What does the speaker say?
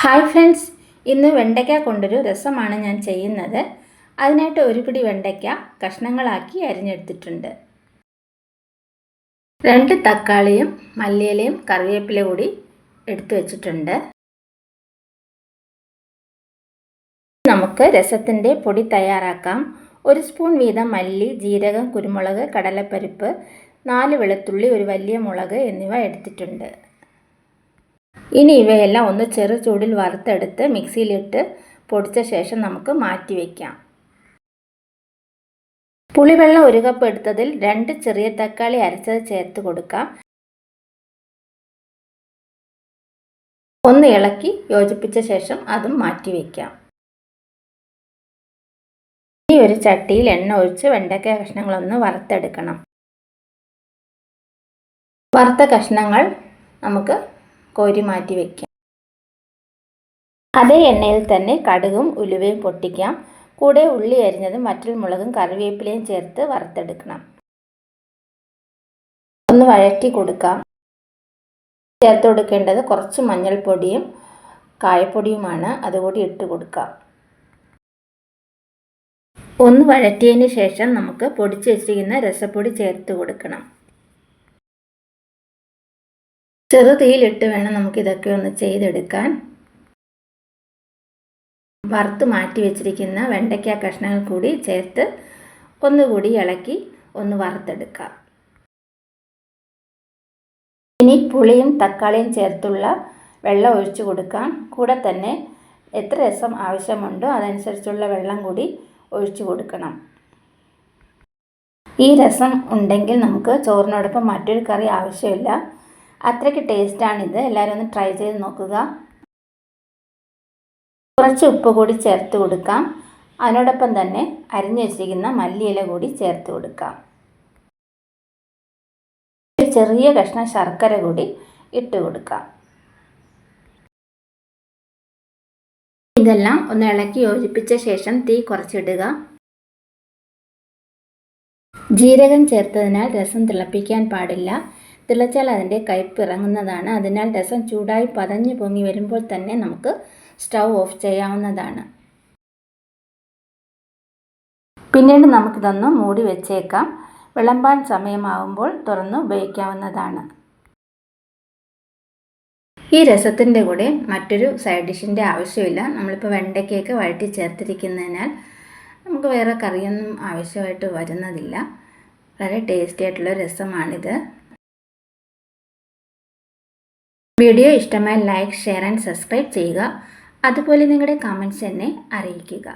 Hi friends, ഇന്ന് വെണ്ടയ്ക്ക കൊണ്ടൊരു രസമാണ് ഞാൻ ചെയ്യുന്നത്. അതിനായിട്ട് ഒരു പിടി വെണ്ടയ്ക്ക കഷ്ണങ്ങളാക്കി അരിഞ്ഞെടുത്തിട്ടുണ്ട്. 2 തക്കാളിയും മല്ലിയിലയും കറിവേപ്പില കൂടി എടുത്തു വെച്ചിട്ടുണ്ട്. നമുക്ക് രസത്തിൻ്റെ പൊടി തയ്യാറാക്കാം. 1 സ്പൂൺ വീതം മല്ലി, ജീരകം, കുരുമുളക്, കടലപ്പരിപ്പ്, 4 വെളുത്തുള്ളി, ഒരു വലിയ മുളക് എന്നിവ എടുത്തിട്ടുണ്ട്. ഇനി ഇവയെല്ലാം ഒന്ന് ചെറു ചൂടിൽ വറുത്തെടുത്ത് മിക്സിയിലിട്ട് പൊടിച്ച ശേഷം നമുക്ക് മാറ്റി വയ്ക്കാം. പുളിവെള്ളം 1 കപ്പ് എടുത്തതിൽ 2 ചെറിയ തക്കാളി അരച്ചത് ചേർത്ത് കൊടുക്കാം. ഒന്ന് ഇളക്കി യോജിപ്പിച്ച ശേഷം അതും മാറ്റി വയ്ക്കാം. ഈ ഒരു ചട്ടിയിൽ എണ്ണ ഒഴിച്ച് വെണ്ടയ്ക്ക കഷ്ണങ്ങളൊന്ന് വറുത്തെടുക്കണം. വറുത്ത കഷ്ണങ്ങൾ നമുക്ക് കോരി മാറ്റി വയ്ക്കാം. അതേ എണ്ണയിൽ തന്നെ കടുകും ഉലുവയും പൊട്ടിക്കാം. കൂടെ ഉള്ളി അരിഞ്ഞതും വറ്റൽമുളകും കറിവേപ്പിലയും ചേർത്ത് വറുത്തെടുക്കണം. ഒന്ന് വഴറ്റി കൊടുക്കാം. ചേർത്ത് കൊടുക്കേണ്ടത് കുറച്ച് മഞ്ഞൾപ്പൊടിയും കായപ്പൊടിയുമാണ്. അതുകൂടി ഇട്ട് കൊടുക്കാം. ഒന്ന് വഴറ്റിയതിന് ശേഷം നമുക്ക് പൊടിച്ച് വെച്ചിരിക്കുന്ന രസപ്പൊടി ചേർത്ത് കൊടുക്കണം. ചെറുതീയിലിട്ട് വേണം നമുക്കിതൊക്കെ ഒന്ന് ചെയ്തെടുക്കാൻ. വറുത്ത് മാറ്റി വെച്ചിരിക്കുന്ന വെണ്ടയ്ക്ക കഷ്ണങ്ങൾ കൂടി ചേർത്ത് ഒന്നുകൂടി ഇളക്കി ഒന്ന് വറുത്തെടുക്കാം. ഇനി പുളിയും തക്കാളിയും ചേർത്തുള്ള വെള്ളം ഒഴിച്ചു കൊടുക്കാം. കൂടെ തന്നെ എത്ര രസം ആവശ്യമുണ്ടോ അതനുസരിച്ചുള്ള വെള്ളം കൂടി ഒഴിച്ചു കൊടുക്കണം. ഈ രസം ഉണ്ടെങ്കിൽ നമുക്ക് ചോറിനോടൊപ്പം മറ്റൊരു കറി ആവശ്യമില്ല. അത്രയ്ക്ക് ടേസ്റ്റാണിത്. എല്ലാവരും ഒന്ന് ട്രൈ ചെയ്ത് നോക്കുക. കുറച്ച് ഉപ്പ് കൂടി ചേർത്ത് കൊടുക്കാം. അതിനോടൊപ്പം തന്നെ അരിഞ്ഞു വെച്ചിരിക്കുന്ന മല്ലിയില കൂടി ചേർത്ത് കൊടുക്കാം. ഒരു ചെറിയ കഷ്ണം ശർക്കര കൂടി ഇട്ട് കൊടുക്കാം. ഇതെല്ലാം ഒന്ന് ഇളക്കി യോജിപ്പിച്ച ശേഷം തീ കുറച്ചിടുക. ജീരകം ചേർത്തതിനാൽ രസം തിളപ്പിക്കാൻ പാടില്ല. തിളച്ചാൽ അതിൻ്റെ കയ്പ്പ് ഇറങ്ങുന്നതാണ്. അതിനാൽ രസം ചൂടായി പതഞ്ഞു പൊങ്ങി വരുമ്പോൾ തന്നെ നമുക്ക് സ്റ്റൗ ഓഫ് ചെയ്യാവുന്നതാണ്. പിന്നീട് നമുക്കിതൊന്ന് മൂടി വെച്ചേക്കാം. വിളമ്പാൻ സമയമാകുമ്പോൾ തുറന്ന് ഉപയോഗിക്കാവുന്നതാണ്. ഈ രസത്തിൻ്റെ കൂടെ മറ്റൊരു സൈഡ് ഡിഷിൻ്റെ ആവശ്യമില്ല. നമ്മളിപ്പോൾ വെണ്ടയ്ക്കയൊക്കെ വഴറ്റി ചേർത്തിരിക്കുന്നതിനാൽ നമുക്ക് വേറെ കറിയൊന്നും ആവശ്യമായിട്ട് വരുന്നതില്ല. വളരെ ടേസ്റ്റി ആയിട്ടുള്ള രസമാണിത്. വീഡിയോ ഇഷ്ടമായി ലൈക്ക്, ഷെയർ ആൻഡ് സബ്സ്ക്രൈബ് ചെയ്യുക. അതുപോലെ നിങ്ങളുടെ കമൻറ്റ്സ് എന്നെ അറിയിക്കുക.